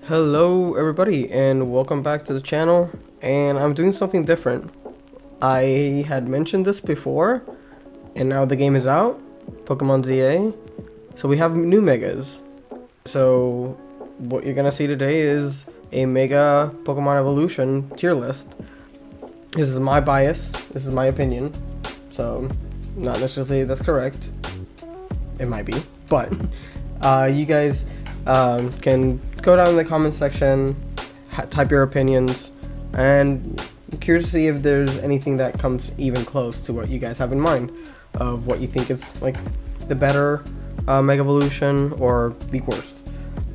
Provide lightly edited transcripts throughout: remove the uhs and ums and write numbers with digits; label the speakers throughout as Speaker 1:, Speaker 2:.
Speaker 1: Hello everybody and welcome back to the channel, and I'm doing something different. I had mentioned this before and now the game is out, Pokemon ZA, so we have new megas. So what you're gonna see today is a mega Pokemon evolution tier list. This is my bias, this is my opinion, so not necessarily that's correct. It might be, but you guys can go down in the comment section, type your opinions, and I'm curious to see if there's anything that comes even close to what you guys have in mind of what you think is like the better Mega Evolution or the worst.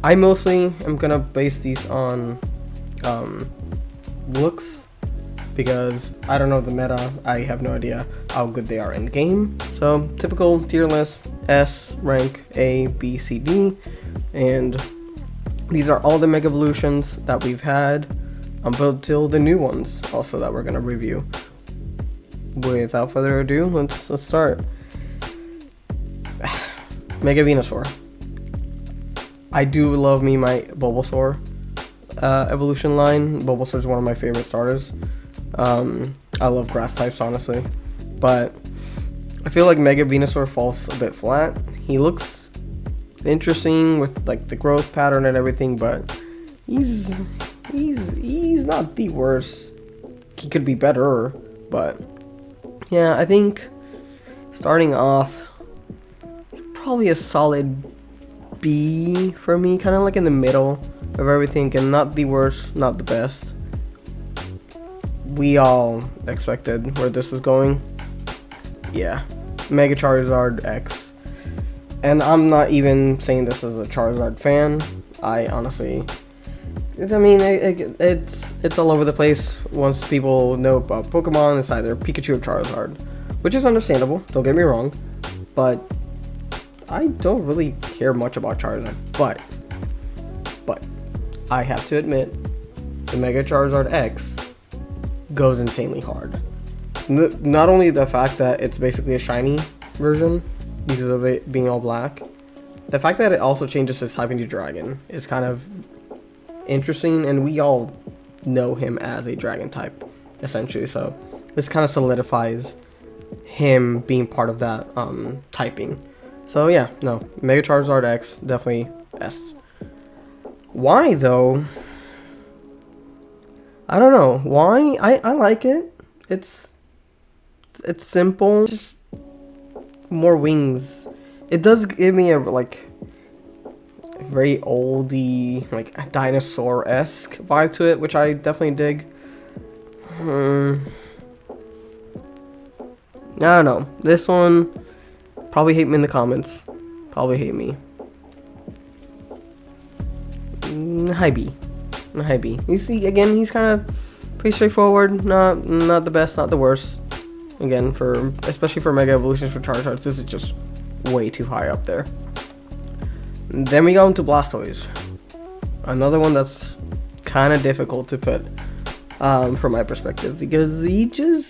Speaker 1: I mostly am gonna base these on looks, because I don't know the meta. I have no idea how good they are in game. So typical tier list: S rank, A, B, C, D, and these are all the Mega Evolutions that we've had until the new ones also that we're gonna review. Without further ado, let's start. Mega Venusaur. I do love me my Bulbasaur evolution line. Bulbasaur is one of my favorite starters. I love grass types, honestly, but I feel like Mega Venusaur falls a bit flat. He looks interesting with like the growth pattern and everything, but he's not the worst. He could be better, but yeah, I think starting off, it's probably a solid B for me, kind of like in the middle of everything, and not the worst, not the best. We all expected where this was going. Yeah, Mega Charizard X. And I'm not even saying this as a Charizard fan. I honestly, it's all over the place. Once people know about Pokemon, it's either Pikachu or Charizard, which is understandable, don't get me wrong, but I don't really care much about Charizard. But I have to admit, the Mega Charizard X goes insanely hard. Not only the fact that it's basically a shiny version because of it being all black, the fact that it also changes his type into dragon is kind of interesting, and we all know him as a dragon type essentially, so this kind of solidifies him being part of that typing. So yeah, no, Mega Charizard X, definitely S. Why though? I don't know why. I like it. It's simple, just more wings. It does give me a like very oldie, like a dinosaur-esque vibe to it, which I definitely dig. I don't know. This one, probably hate me in the comments. Probably hate me. High B. High B. You see, again, he's kind of pretty straightforward. Not the best, not the worst. Again, especially for Mega Evolutions for Charizards, this is just way too high up there. Then we go into Blastoise. Another one that's kind of difficult to put from my perspective, because he gets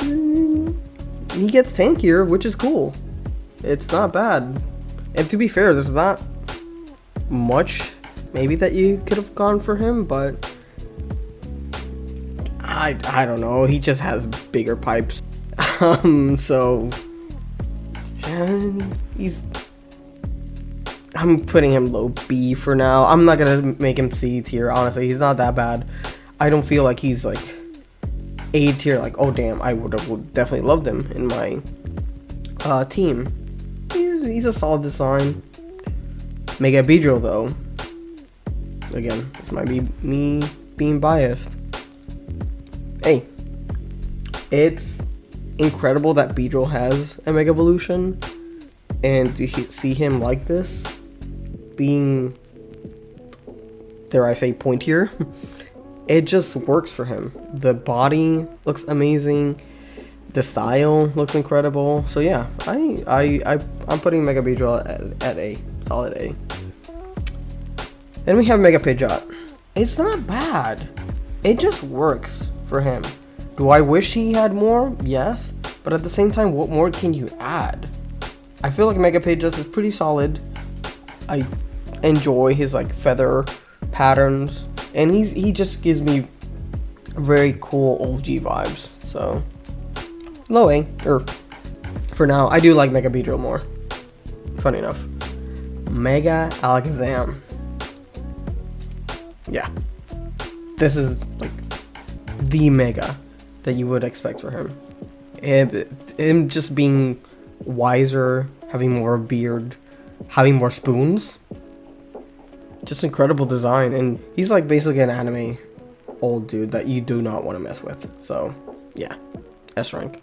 Speaker 1: tankier, which is cool. It's not bad. And to be fair, there's not much maybe that you could have gone for him, but I don't know. He just has bigger pipes. So I'm putting him low B for now. I'm not gonna make him C tier, honestly. He's not that bad. I don't feel like he's like A tier, like, oh damn, I would definitely loved him in my team. He's a solid design. Mega Beedrill though, again, this might be me being biased. Hey, it's incredible that Beedrill has a Mega Evolution, and to see him like this, being, dare I say, pointier, it just works for him. The body looks amazing, the style looks incredible. So yeah, I'm putting Mega Beedrill at A, solid A. Then we have Mega Pidgeot. It's not bad. It just works for him. Do I wish he had more? Yes. But at the same time, what more can you add? I feel like Mega Pidgeot is pretty solid. I enjoy his like feather patterns. and he just gives me very cool OG vibes. So low A, or for now, I do like Mega Beedrill more. Funny enough. Mega Alakazam. Yeah. This is like the Mega that you would expect for him. Him just being wiser, having more beard, having more spoons. Just incredible design. And he's like basically an anime old dude that you do not want to mess with. So, yeah. S rank.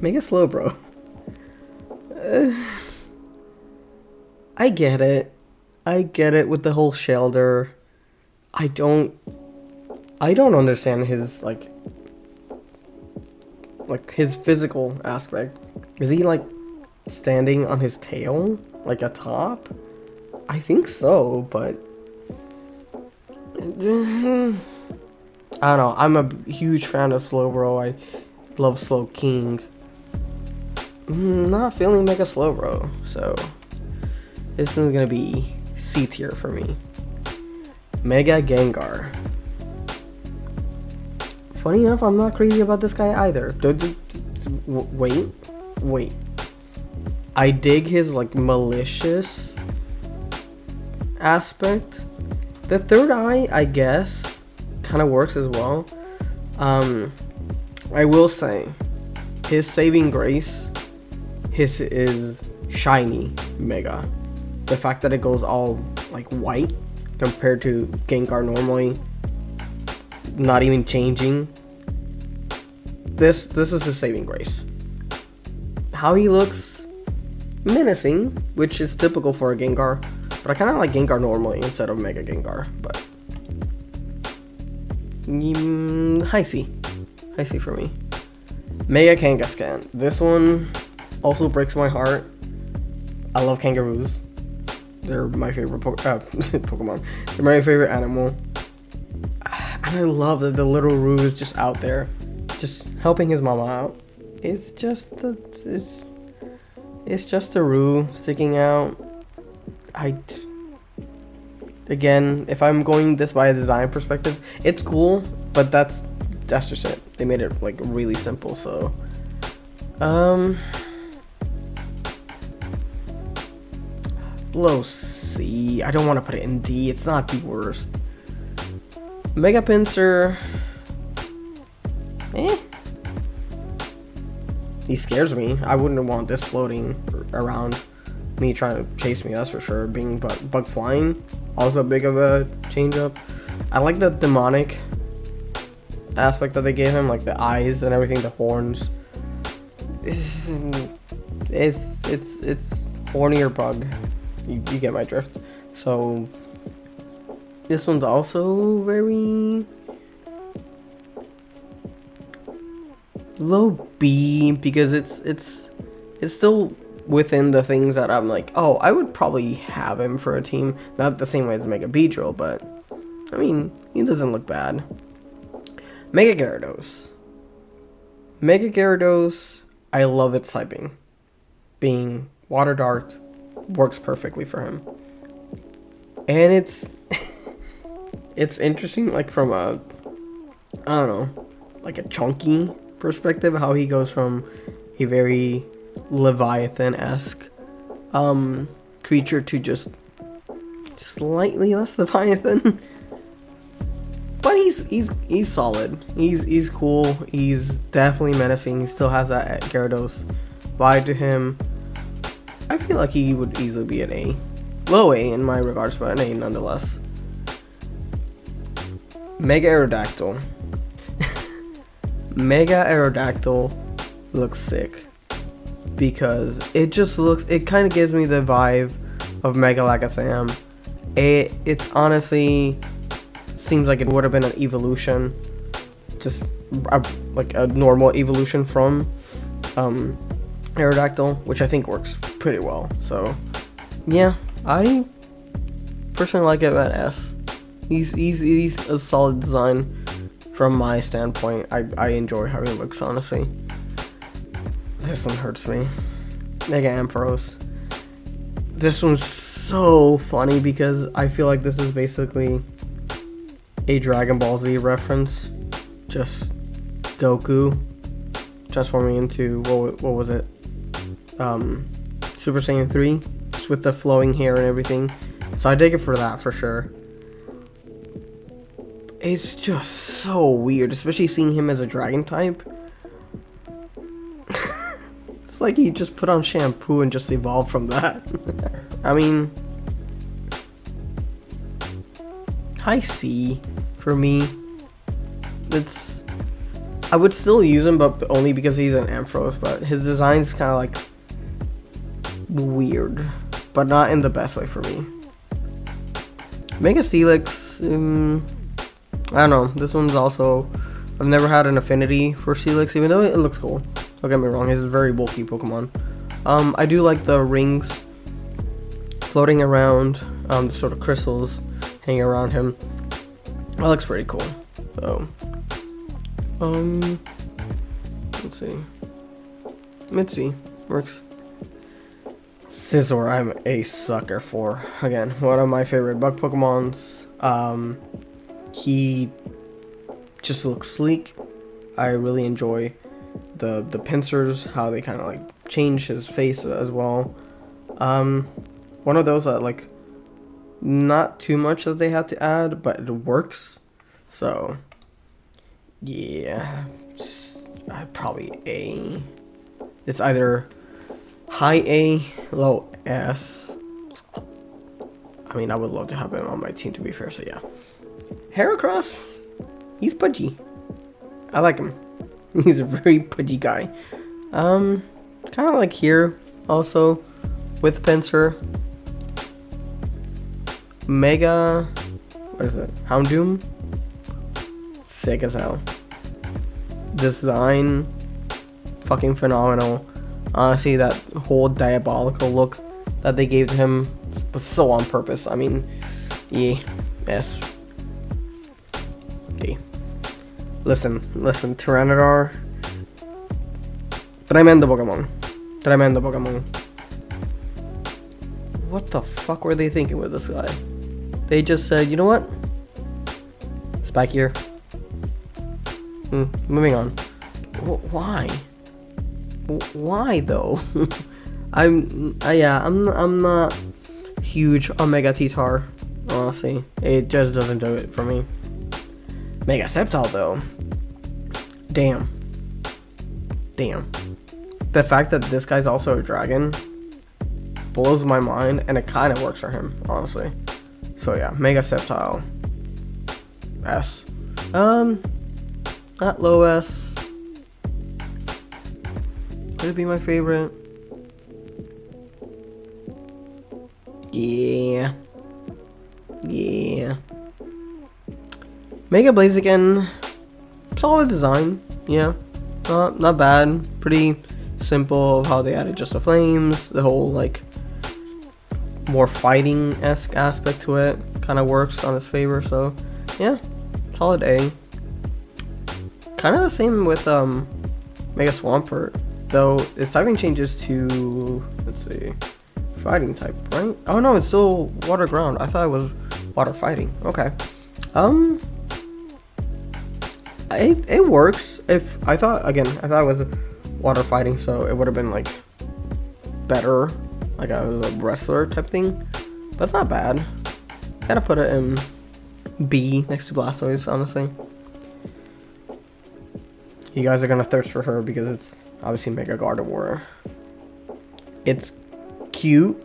Speaker 1: Mega Slowbro. I get it. I get it with the whole Shelder. I don't understand his like his physical aspect. Is he like standing on his tail like a top? I think so, but I don't know. I'm a huge fan of Slowbro. I love Slowking. Not feeling Mega Slowbro, so this one's gonna be C tier for me. Mega Gengar. Funny enough, I'm not crazy about this guy either. Wait. I dig his like malicious aspect. The third eye, I guess, kind of works as well. I will say, his saving grace, his is shiny Mega. The fact that it goes all like white compared to Gengar normally not even changing. This is his saving grace. How he looks menacing, which is typical for a Gengar, but I kind of like Gengar normally instead of Mega Gengar. But high C for me. Mega Kangaskhan. This one also breaks my heart. I love kangaroos. They're my favorite Pokemon. They're my favorite animal. And I love that the little Roo is just out there, just helping his mama out. It's just the Roo sticking out. Again, if I'm going this by a design perspective, it's cool, but that's just it. They made it like really simple, so low C. I don't want to put it in D. It's not the worst. Mega Pinsir. He scares me. I wouldn't want this floating around me trying to chase me, that's for sure. Being bug flying, also big of a change up. I like the demonic aspect that they gave him, like the eyes and everything, the horns. It's hornier bug. You get my drift. So this one's also very low B because it's still within the things that I'm like, oh, I would probably have him for a team. Not the same way as Mega Beedrill, but I mean, he doesn't look bad. Mega Gyarados. Mega Gyarados, I love its typing. Being water dark works perfectly for him. And it's it's interesting, like from a, I don't know, like a chunky perspective, how he goes from a very Leviathan-esque creature to just slightly less Leviathan. But he's solid. He's cool. He's definitely menacing. He still has that Gyarados vibe to him. I feel like he would easily be an A. Low A in my regards, but an A nonetheless. Mega Aerodactyl. Mega Aerodactyl looks sick because it kind of gives me the vibe of Mega Alakazam. It's honestly seems like it would have been an evolution, just like a normal evolution from Aerodactyl, which I think works pretty well. So yeah, I personally like it at S. He's a solid design from my standpoint. I enjoy how he looks, honestly. This one hurts me. Mega Ampharos. This one's so funny because I feel like this is basically a Dragon Ball Z reference. Just Goku transforming into what was it? Super Saiyan 3, just with the flowing hair and everything. So I dig it for that for sure. It's just so weird, especially seeing him as a dragon type. It's like he just put on shampoo and just evolved from that. I mean, high C for me. I would still use him, but only because he's an Ampharos. But his design's kind of like weird, but not in the best way for me. Mega Steelix, I don't know. This one's also, I've never had an affinity for Steelix, even though it looks cool. Don't get me wrong, he's a very bulky Pokemon. I do like the rings floating around, the sort of crystals hanging around him. That looks pretty cool. So, let's see. Mitzi works. Scizor, I'm a sucker for. Again, one of my favorite bug Pokemons. He just looks sleek. I really enjoy the pincers, how they kind of like change his face as well. One of those that like not too much that they had to add, but it works. So yeah, I'd probably A. It's either high A, low S. I mean, I would love to have him on my team, to be fair, so yeah. Heracross, he's pudgy. I like him. He's a very pudgy guy. Kind of like here, also, with Pinsir. Mega, what is it? Houndoom? Sick as hell. Design, fucking phenomenal. Honestly, that whole diabolical look that they gave to him was so on purpose. I mean, yeah, yes. Okay. Listen, Tyranitar. Tremendo Pokemon. What the fuck were they thinking with this guy? They just said, you know what? Spikier. Moving on. Why? Why though? I'm not huge on Mega T-Tar, honestly. It just doesn't do it for me. Mega Sceptile though. Damn. The fact that this guy's also a dragon blows my mind, and it kind of works for him, honestly. So yeah, Mega Sceptile. S. Not low S. Could it be my favorite? Yeah. Mega Blaziken. Solid design. Yeah. Not bad. Pretty simple of how they added just the flames. The whole like more fighting-esque aspect to it kind of works on its favor. So yeah, solid A. Kind of the same with Mega Swampert, though its typing changes to, let's see, fighting type, right? Oh no, it's still water ground. I thought it was water fighting. Okay. It works. I thought it was water fighting, so it would have been like better, like I was a wrestler type thing. But it's not bad. Gotta put it in B next to Blastoise, honestly. You guys are gonna thirst for her because it's obviously Mega Gardevoir. It's cute,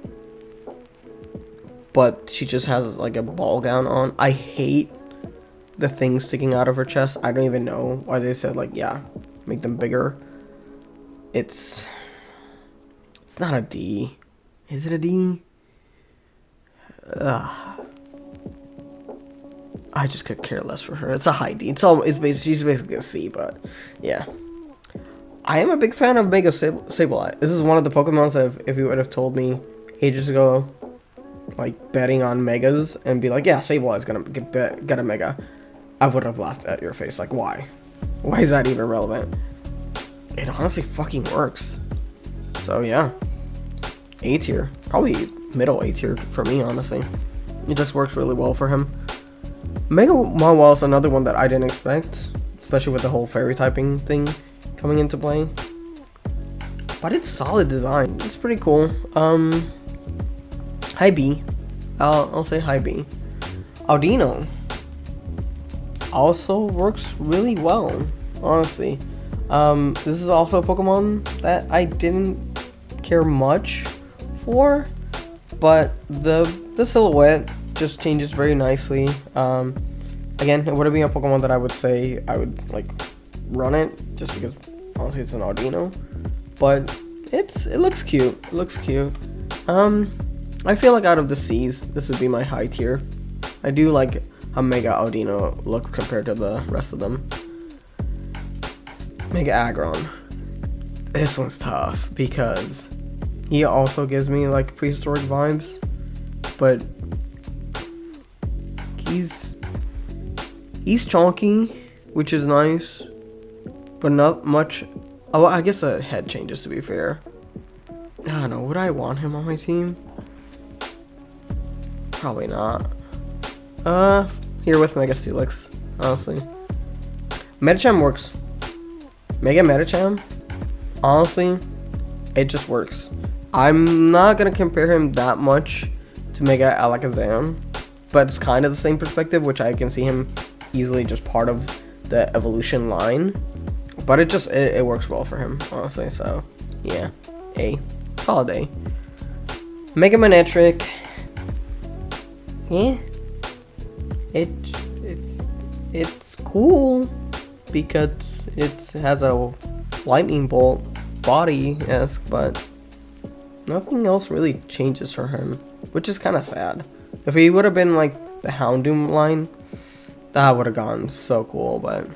Speaker 1: but she just has like a ball gown on. I hate the things sticking out of her chest. I don't even know why they said like, yeah, make them bigger. It's not a D. Is it a D? I just could care less for her. It's a high D. She's basically a C, but yeah. I am a big fan of Mega Sableye. This is one of the Pokemons that if you would have told me ages ago, like betting on Megas and be like, yeah, Sableye's gonna get a Mega, I would have laughed at your face. Like, why? Why is that even relevant? It honestly fucking works. So yeah, A tier, probably middle A tier for me, honestly. It just works really well for him. Mega Mawile is another one that I didn't expect, especially with the whole fairy typing thing coming into play. But it's solid design. It's pretty cool. High B. I'll say high B. Audino also works really well, honestly. This is also a Pokemon that I didn't care much for, but the silhouette just changes very nicely. Again, it wouldn't be a Pokemon that I would say I would like run it, just because honestly it's an Audino, but it looks cute. It looks cute. I feel like out of the C's, this would be my high tier. I do like how Mega Audino looks compared to the rest of them. Mega Aggron. This one's tough because he also gives me like prehistoric vibes, but he's chunky, which is nice, but not much. Oh, I guess the head changes, to be fair. I don't know, would I want him on my team? Probably not. Here with Mega Steelix, honestly. Medicham works. Mega Medicham, honestly, it just works. I'm not gonna compare him that much to Mega Alakazam, but it's kind of the same perspective, which I can see him easily just part of the evolution line. But it works well for him, honestly. So yeah, A, solid A. Mega Manectric, yeah, it's cool because it has a lightning bolt body-esque, but nothing else really changes for him, which is kind of sad. If he would have been like the Houndoom line, that would have gone so cool, but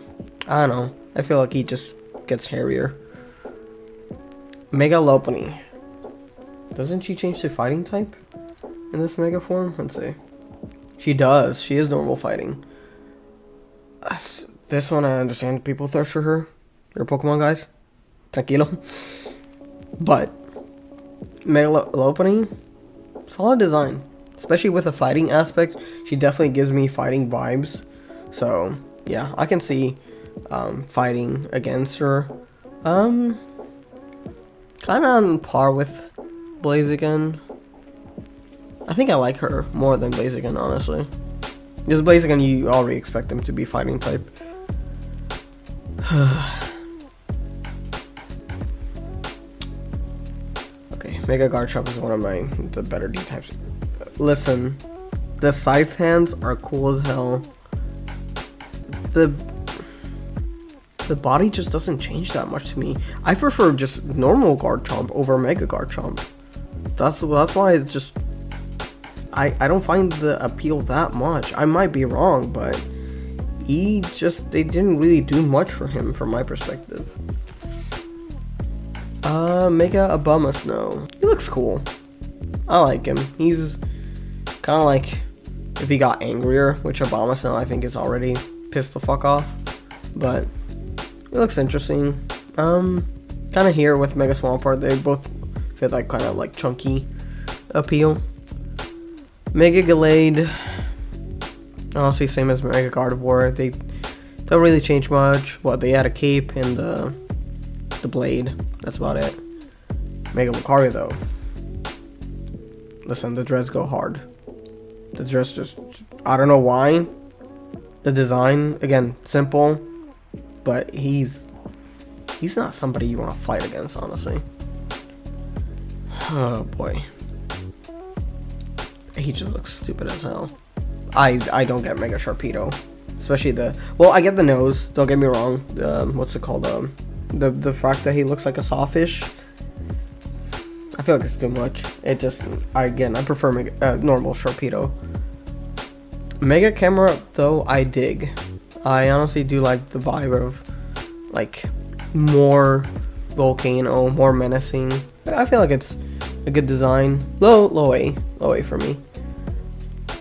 Speaker 1: I don't know. I feel like he just gets hairier. Mega Lopunny. Doesn't she change to fighting type in this Mega form? Let's see. She does. She is normal fighting. This one I understand people thirst for her. They're Pokemon guys. Tranquilo. But Mega Lopunny, solid design. Especially with the fighting aspect. She definitely gives me fighting vibes. So yeah, I can see fighting against her. Kind of on par with Blaziken. I think I like her more than Blaziken, honestly. Because Blaziken, you already expect them to be fighting type. Okay, Mega Garchomp is one of the better D types. Listen, the Scythe hands are cool as hell. The body just doesn't change that much to me. I prefer just normal Garchomp over Mega Garchomp. That's why it's just I don't find the appeal that much. I might be wrong, but they didn't really do much for him from my perspective. Mega Abomasnow. He looks cool. I like him. He's kind of like if he got angrier, which Abomasnow I think is already pissed the fuck off. But it looks interesting. Kind of here with Mega Swampert, they both fit like kind of like chunky appeal. Mega Gallade, honestly same as Mega Gardevoir. They don't really change much. Well, they add a cape and the blade. That's about it. Mega Lucario though. Listen, the dreads go hard. The dreads just, I don't know why. The design, again, simple, but he's not somebody you want to fight against, honestly. Oh boy. He just looks stupid as hell. I don't get Mega Sharpedo. Especially well, I get the nose, don't get me wrong. What's it called? The fact that he looks like a sawfish. I feel like it's too much. It just, I prefer normal Sharpedo. Mega Camera, though, I dig. I honestly do like the vibe of, like, more volcano, more menacing. I feel like it's a good design. Low A for me.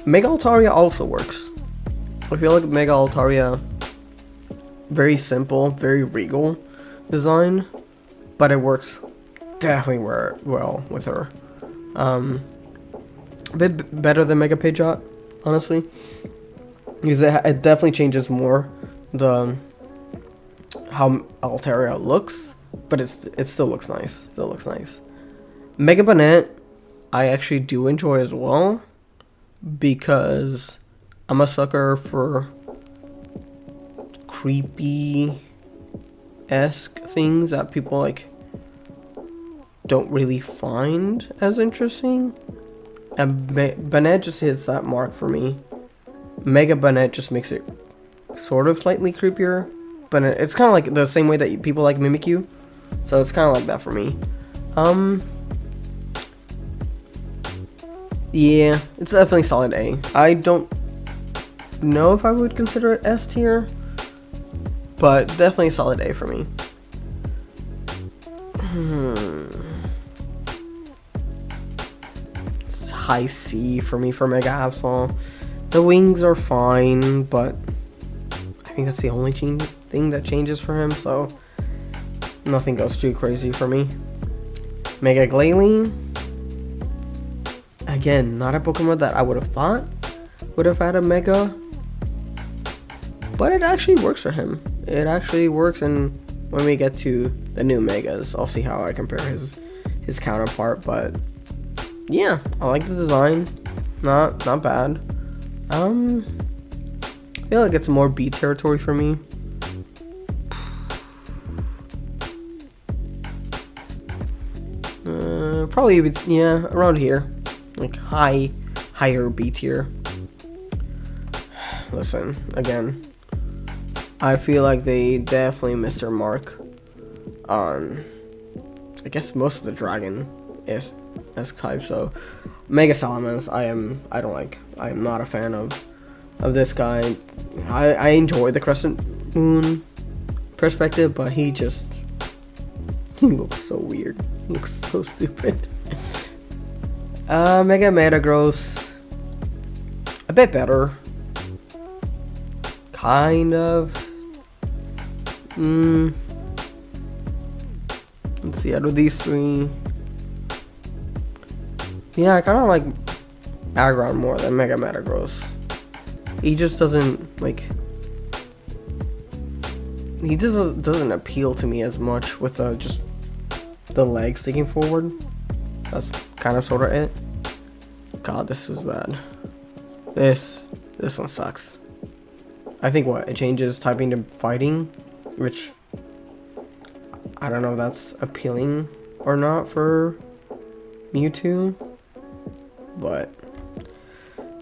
Speaker 1: Mega Altaria also works. I feel like Mega Altaria, very simple, very regal design, but it works definitely well with her. A bit better than Mega Pidgeot, honestly. because it definitely changes more the how Altaria looks, but it still looks nice. Still looks nice. Mega Banette, I actually do enjoy as well, because I'm a sucker for creepy-esque things that people like don't really find as interesting. And Banette just hits that mark for me. Mega Banette just makes it sort of slightly creepier, but it's kind of like the same way that people like Mimikyu, so it's kind of like that for me. Yeah, it's definitely solid A. I don't know if I would consider it S tier, but definitely solid A for me. It's high C for me for Mega Absol. The wings are fine, but I think that's the only thing that changes for him, so nothing goes too crazy for me. Mega Glalie. Again, not a Pokemon that I would have thought would have had a Mega, but it actually works for him. It actually works, and when we get to the new Megas, I'll see how I compare his counterpart. But yeah, I like the design. Not bad. I feel like it's more B territory for me. Probably, yeah, around here. Like higher B tier. Listen, again, I feel like they definitely missed their mark on, I guess, most of the Dragon S type. So Mega Salamence, I am not a fan of this guy. I enjoy the Crescent Moon perspective, but he looks so weird. He looks so stupid. Mega Metagross, a bit better. Kind of. Let's see, out of these three, yeah, I kind of like Aggron more than Mega Metagross. He just doesn't like. He doesn't appeal to me as much with just the legs sticking forward. That's kind of sort of it. God, this was bad. This one sucks. I think it changes typing to fighting, which I don't know if that's appealing or not for Mewtwo, but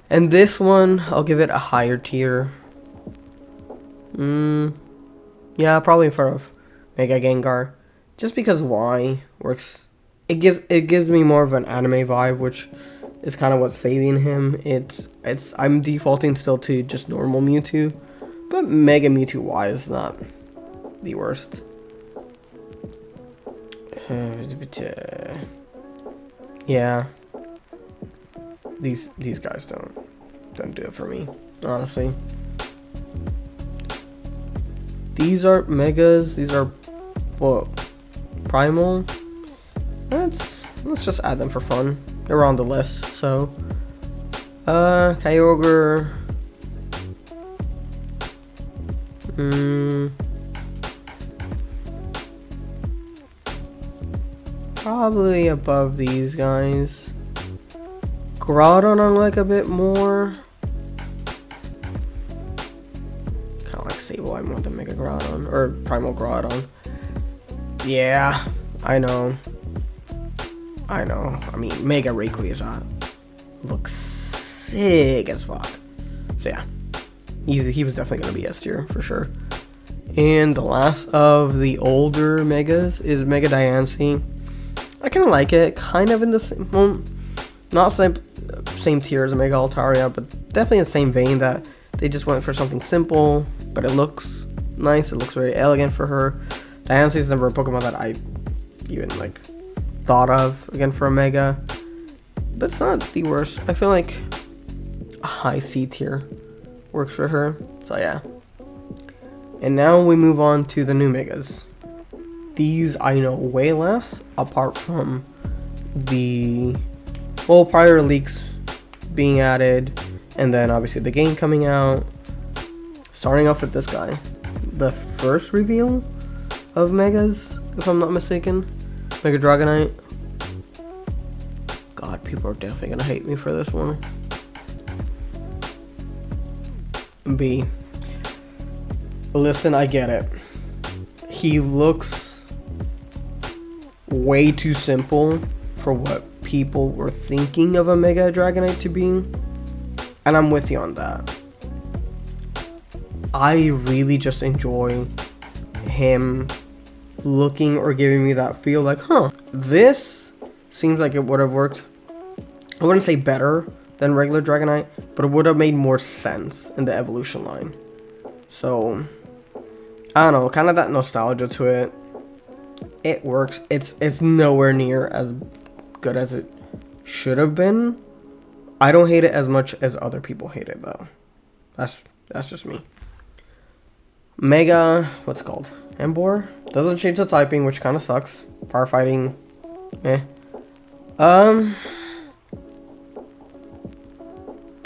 Speaker 1: and this one I'll give it a higher tier. Yeah, probably in front of Mega Gengar, just because Y works. It gives me more of an anime vibe, which is kind of what's saving him. I'm defaulting still to just normal Mewtwo, but Mega Mewtwo Y is not the worst. Yeah, these guys don't do it for me, honestly. These are Megas. These are Primal. Let's just add them for fun. They're on the list. So, Kyogre. Probably above these guys. Groudon I like a bit more. Kind of like Sableye more than Mega Groudon or Primal Groudon. Yeah, I know. I mean, Mega Rayquaza looks sick as fuck. So yeah, he was definitely gonna be S tier for sure. And the last of the older Megas is Mega Diancie. I kind of like it, kind of in the same, well, not same tier as Mega Altaria, but definitely in the same vein that they just went for something simple, but it looks nice. It looks very elegant for her. Diancie is never a Pokemon that I even like thought of again for a Mega, but it's not the worst. I feel like a high C tier works for her. So yeah. And now we move on to the new Megas. These I know way less, apart from the prior leaks being added, and then obviously the game coming out. starting off with this guy. The first reveal of Megas, if I'm not mistaken. Mega Dragonite. God, people are definitely gonna hate me for this one. B. Listen, I get it. He looks way too simple for what people were thinking of a Mega Dragonite to be. And I'm with you on that. I really just enjoy him looking or giving me that feel like, this seems like it would have worked. I wouldn't say better than regular Dragonite, but it would have made more sense in the evolution line. So, I don't know, kind of that nostalgia to it. It works. It's nowhere near as good as it should have been. I don't hate it as much as other people hate it though. That's just me. Mega, what's it called? Embor? Doesn't change the typing, which kind of sucks. Firefighting, eh.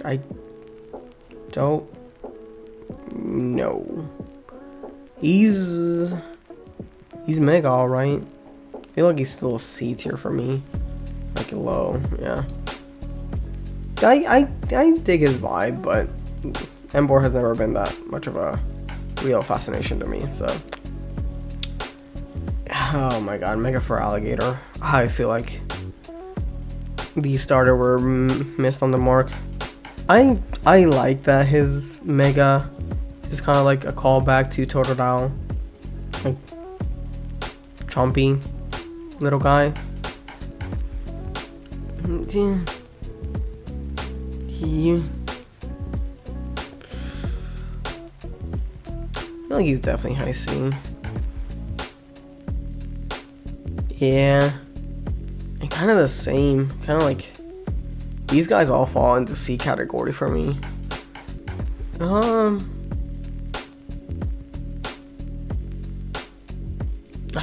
Speaker 1: I don't know. He's Mega, alright. I feel like he's still a C tier for me. Like a low, yeah. I dig his vibe, but Embor has never been that much of a real fascination to me, so. Oh my god, Mega for Alligator. I feel like these starter were missed on the mark. I like that his Mega is kind of like a callback to Totodile. Like, chompy little guy. Yeah. I feel like he's definitely high C. Yeah. And kind of the same. Kind of like... These guys all fall into C category for me. I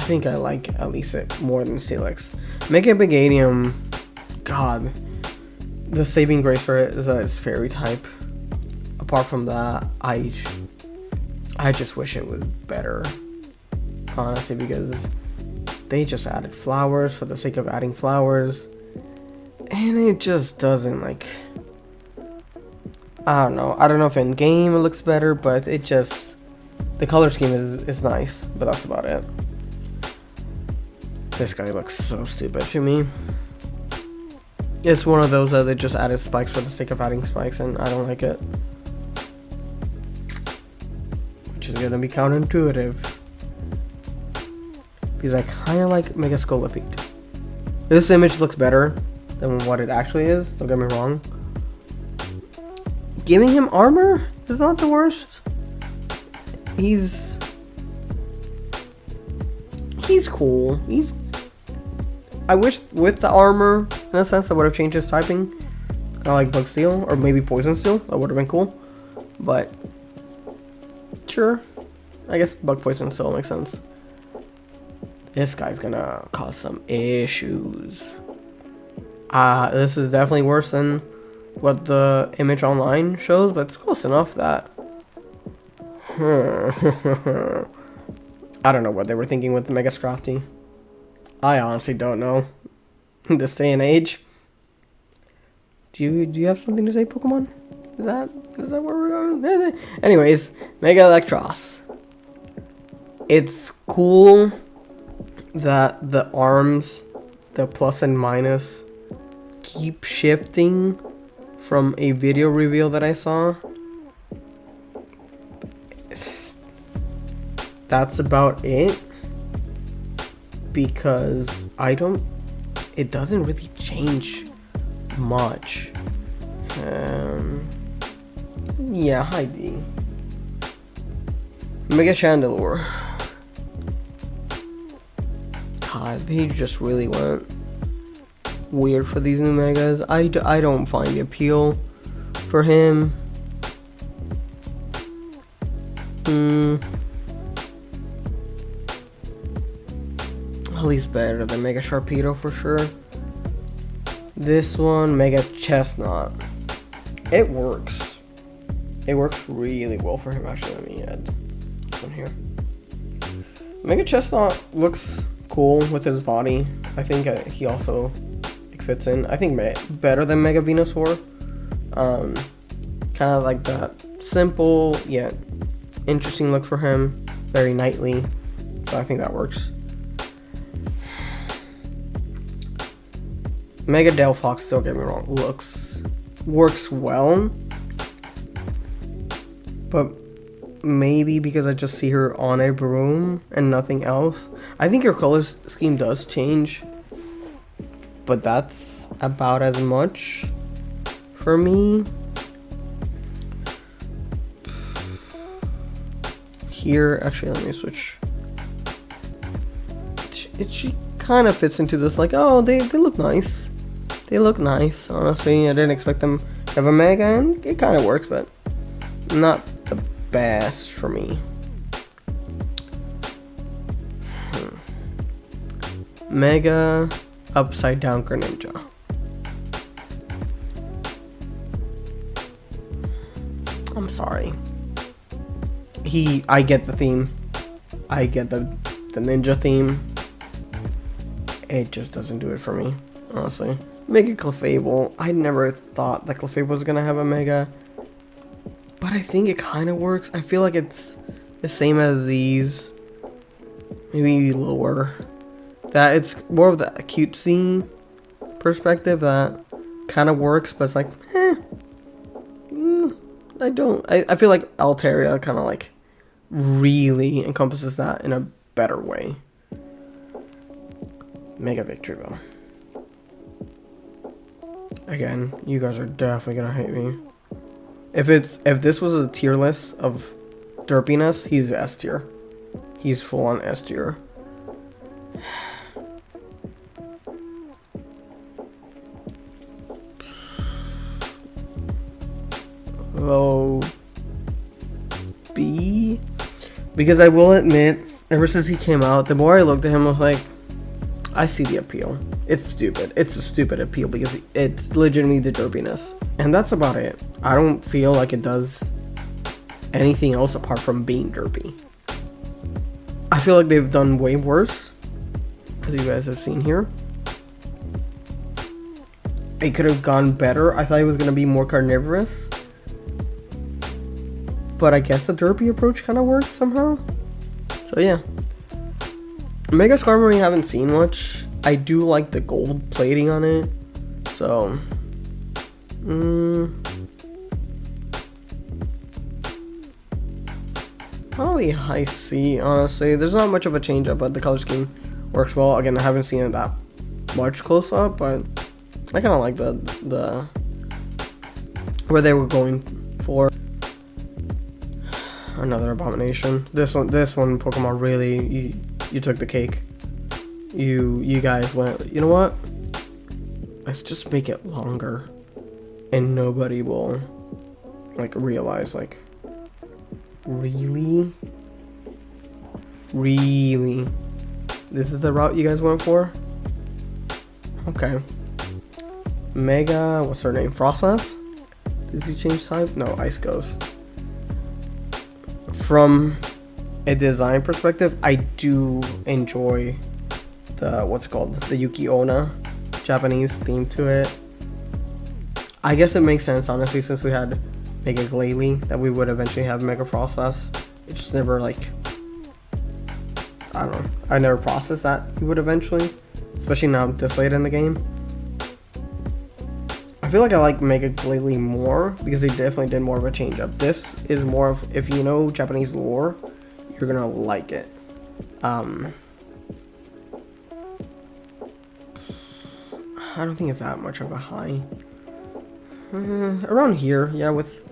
Speaker 1: think I like at least it more than Steelix. Mega Bigadium, God, the saving grace for it is that it's fairy type. Apart from that, I just wish it was better, honestly, because they just added flowers for the sake of adding flowers, and it just doesn't, like, I don't know if in game it looks better, but it just, the color scheme is nice, but that's about it. This guy looks so stupid to me. It's one of those that they just added spikes for the sake of adding spikes, and I don't like it. Which is gonna be counterintuitive. Because I kinda like Mega Scolipede. This image looks better than what it actually is, don't get me wrong. Giving him armor is not the worst. He's cool. I wish with the armor, in a sense, I would have changed his typing. Kind of like Bug Steel, or maybe Poison Steel. That would have been cool. But, sure. I guess Bug Poison still makes sense. This guy's gonna cause some issues. This is definitely worse than what the image online shows, but it's close enough that... I don't know what they were thinking with the Mega Scrafty. I honestly don't know. This day and age. Do you have something to say, Pokemon? Is that where we're going? Anyways, Mega Electros. It's cool that the arms, the plus and minus, keep shifting from a video reveal that I saw. That's about it. Because it doesn't really change much. Yeah, high D. Mega Chandelure. God, they just really went weird for these new Megas. I don't find the appeal for him. At least better than Mega Sharpedo for sure. This one, Mega Chestnut. It works. It works really well for him. Actually, let me add this one here. Mega Chestnut looks cool with his body. I think he also fits in. I think better than Mega Venusaur. Kind of like that simple yet interesting look for him. Very knightly. So I think that works. Mega Delphox, don't get me wrong, works well. But maybe because I just see her on a broom and nothing else. I think her color scheme does change. But that's about as much for me. Here, actually, let me switch. She kind of fits into this, like, oh, they look nice. They look nice, honestly. I didn't expect them to have a Mega, and it kind of works, but not the best for me. Mega Upside Down Greninja. I'm sorry. I get the theme. I get the ninja theme. It just doesn't do it for me, honestly. Mega Clefable. I never thought that Clefable was gonna have a Mega, but I think it kind of works. I feel like it's the same as these, maybe lower. That it's more of the cutesy perspective that kind of works, but it's like, I feel like Altaria kind of like really encompasses that in a better way. Mega Victreebel. Again, you guys are definitely gonna hate me. If this was a tier list of derpiness, he's S tier. He's full on S tier. Low B, because I will admit, ever since he came out, the more I looked at him, I was like, I see the appeal. It's stupid. It's a stupid appeal because it's legitimately the derpiness, and that's about it. I don't feel like it does anything else apart from being derpy. I feel like they've done way worse, as you guys have seen here. It could have gone better. I thought it was gonna be more carnivorous, but I guess the derpy approach kind of works somehow. So yeah. Mega Skarmory, I haven't seen much. I do like the gold plating on it. So, probably high C, honestly. There's not much of a change up, but the color scheme works well. Again, I haven't seen it that much close up, but I kind of like the where they were going for. Another abomination. This one Pokemon really, you took the cake. You guys went, you know what? Let's just make it longer, and nobody will like realize, like, really this is the route you guys went for? Okay. Mega, what's her name? Frostlass? Does he change type? No, Ice Ghost. From a design perspective, I do enjoy the the Yuki Onna Japanese theme to it. I guess it makes sense, honestly, since we had Mega Glalie, that we would eventually have Mega Frostlass. It just never, like, I don't know. I never processed that we would eventually, especially now this late in the game. I feel like I like Mega Glalie more because they definitely did more of a change up. This is more of, if you know Japanese lore, you're gonna like it. I don't think it's that much of a high. Around here, yeah, with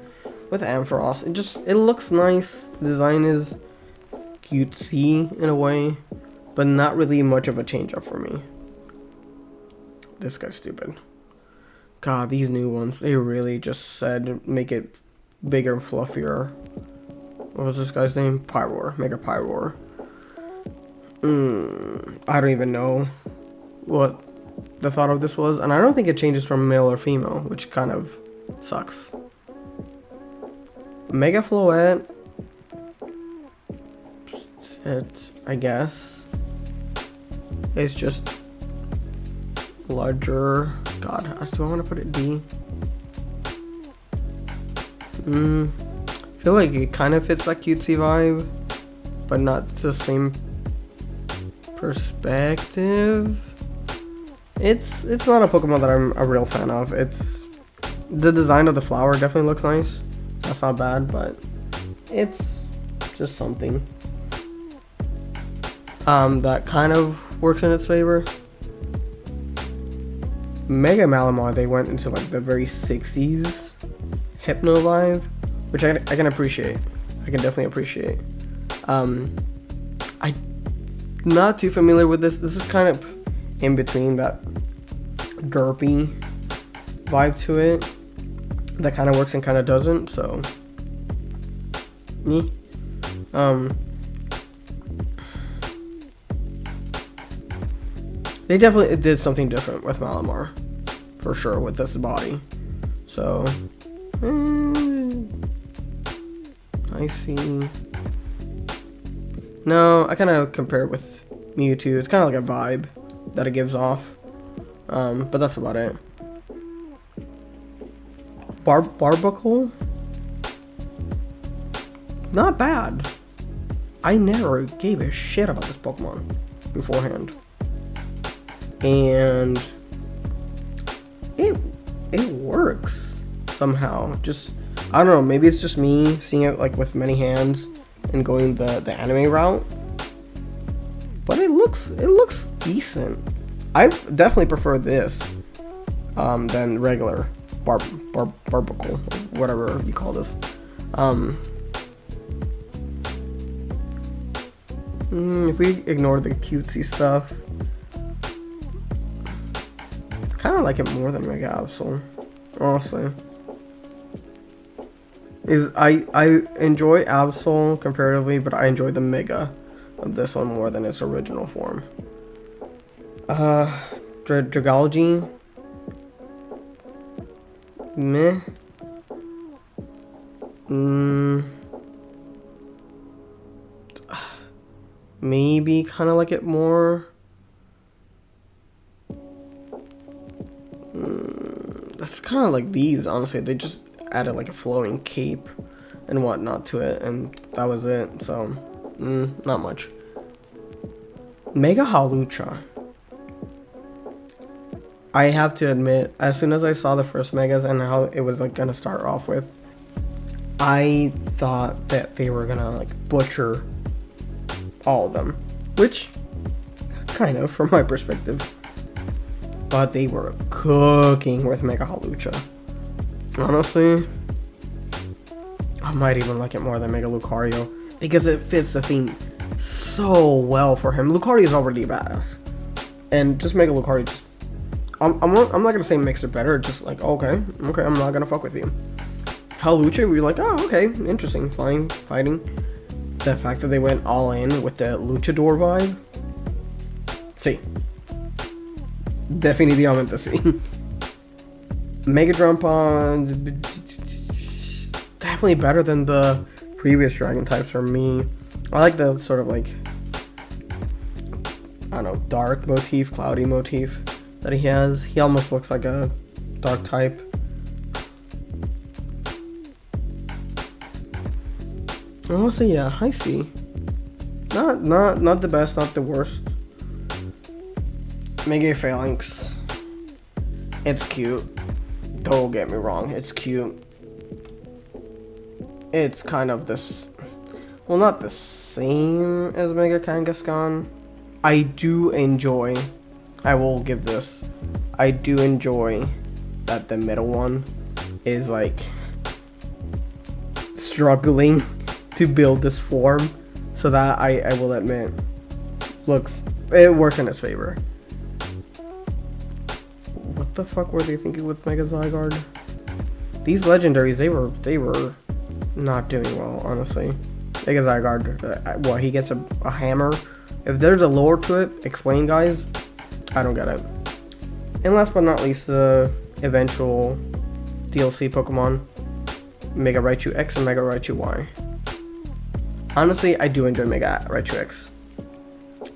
Speaker 1: Ampharos. It looks nice. The design is cutesy in a way, but not really much of a change up for me. This guy's stupid. God, these new ones, they really just said make it bigger and fluffier. What was this guy's name? Pyroar. Mega Pyroar. I don't even know what the thought of this was, and I don't think it changes from male or female, which kind of sucks. Mega Floette. I guess. It's just larger. God, do I want to put it D? I feel like it kind of fits that cutesy vibe, but not the same perspective. It's not a Pokemon that I'm a real fan of. It's the design of the flower definitely looks nice. That's not bad, but it's just something that kind of works in its favor. Mega Malamar, they went into like the very 60s hypno vibe, which I can appreciate. I can definitely appreciate. I'm not too familiar with this. This is kind of in between that derpy vibe to it that kind of works and kind of doesn't. So, they definitely did something different with Malamar, for sure, with this body. So, I see. No, I kind of compare it with Mewtwo. It's kind of like a vibe that it gives off. But that's about it. Barbuckle? Not bad. I never gave a shit about this Pokemon beforehand. And it works somehow. Just, I don't know, maybe it's just me seeing it like with many hands and going the anime route. But it looks decent. I definitely prefer this than regular Barbuckle, whatever you call this. If we ignore the cutesy stuff, I kind of like it more than Mega Absol, honestly. I enjoy Absol comparatively, but I enjoy the Mega of this one more than its original form. Dragology, meh. Maybe kind of like it more. It's kind of like these, honestly. They just added like a flowing cape and whatnot to it, and that was it. So, not much. Mega Halucha. I have to admit, as soon as I saw the first Megas and how it was like gonna start off with, I thought that they were gonna like butcher all of them, which kind of from my perspective, but they were cooking with Mega Halucha. Honestly, I might even like it more than Mega Lucario because it fits the theme so well for him. Lucario is already a badass, and just Mega Lucario just I'm not gonna say makes it better, just like okay, I'm not gonna fuck with you. Halucha, we were like, oh okay, interesting, flying, fighting. The fact that they went all in with the luchador vibe. See. Definitivamente sí. Mega Drumpon, definitely better than the previous dragon types for me. I like the sort of like, I don't know, dark motif, cloudy motif that he has. He almost looks like a dark type. Honestly, yeah, I see. Not the best, not the worst. Mega Phalanx. It's cute. Don't get me wrong, it's cute. It's kind of this, well, not the same as Mega Kangaskhan. I do enjoy, I will give this, I do enjoy that the middle one is like struggling to build this form, so that I will admit it works in its favor. What the fuck were they thinking with Mega Zygarde? These legendaries, they were not doing well, honestly. Mega Zygarde, he gets a hammer. If there's a lore to it, explain, guys. I don't get it. And last but not least, the eventual DLC Pokemon. Mega Raichu X and Mega Raichu Y. Honestly, I do enjoy Mega Raichu X.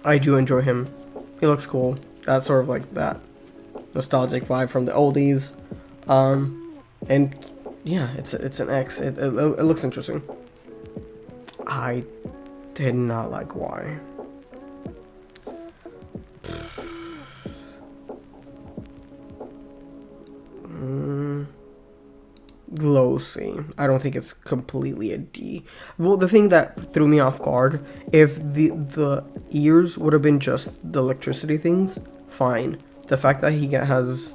Speaker 1: I do enjoy him. He looks cool. That's sort of like that nostalgic vibe from the oldies. And yeah, it's an X. It looks interesting. I did not like Y. Low C. I don't think it's completely a D. Well, the thing that threw me off guard, if the ears would have been just the electricity things, fine. The fact that he has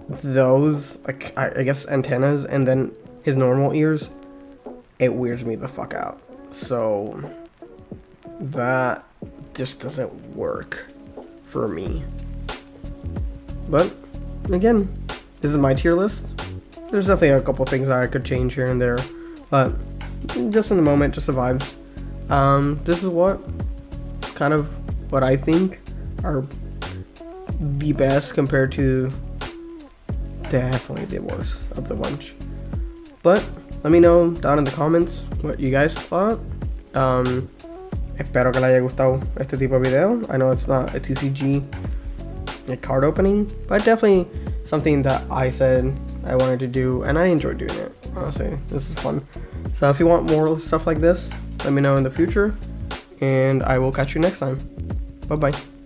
Speaker 1: those, like, I guess antennas, and then his normal ears, it weirds me the fuck out. So that just doesn't work for me. But again, this is my tier list. There's definitely a couple things that I could change here and there, but just in the moment, just the vibes. This is what I think are the best compared to definitely the worst of the bunch. But let me know down in the comments what you guys thought. Espero que le haya gustado este tipo de video. I know it's not a TCG card opening, but definitely something that I said I wanted to do, and I enjoyed doing it. Honestly, this is fun. So if you want more stuff like this, let me know in the future, and I will catch you next time. Bye bye.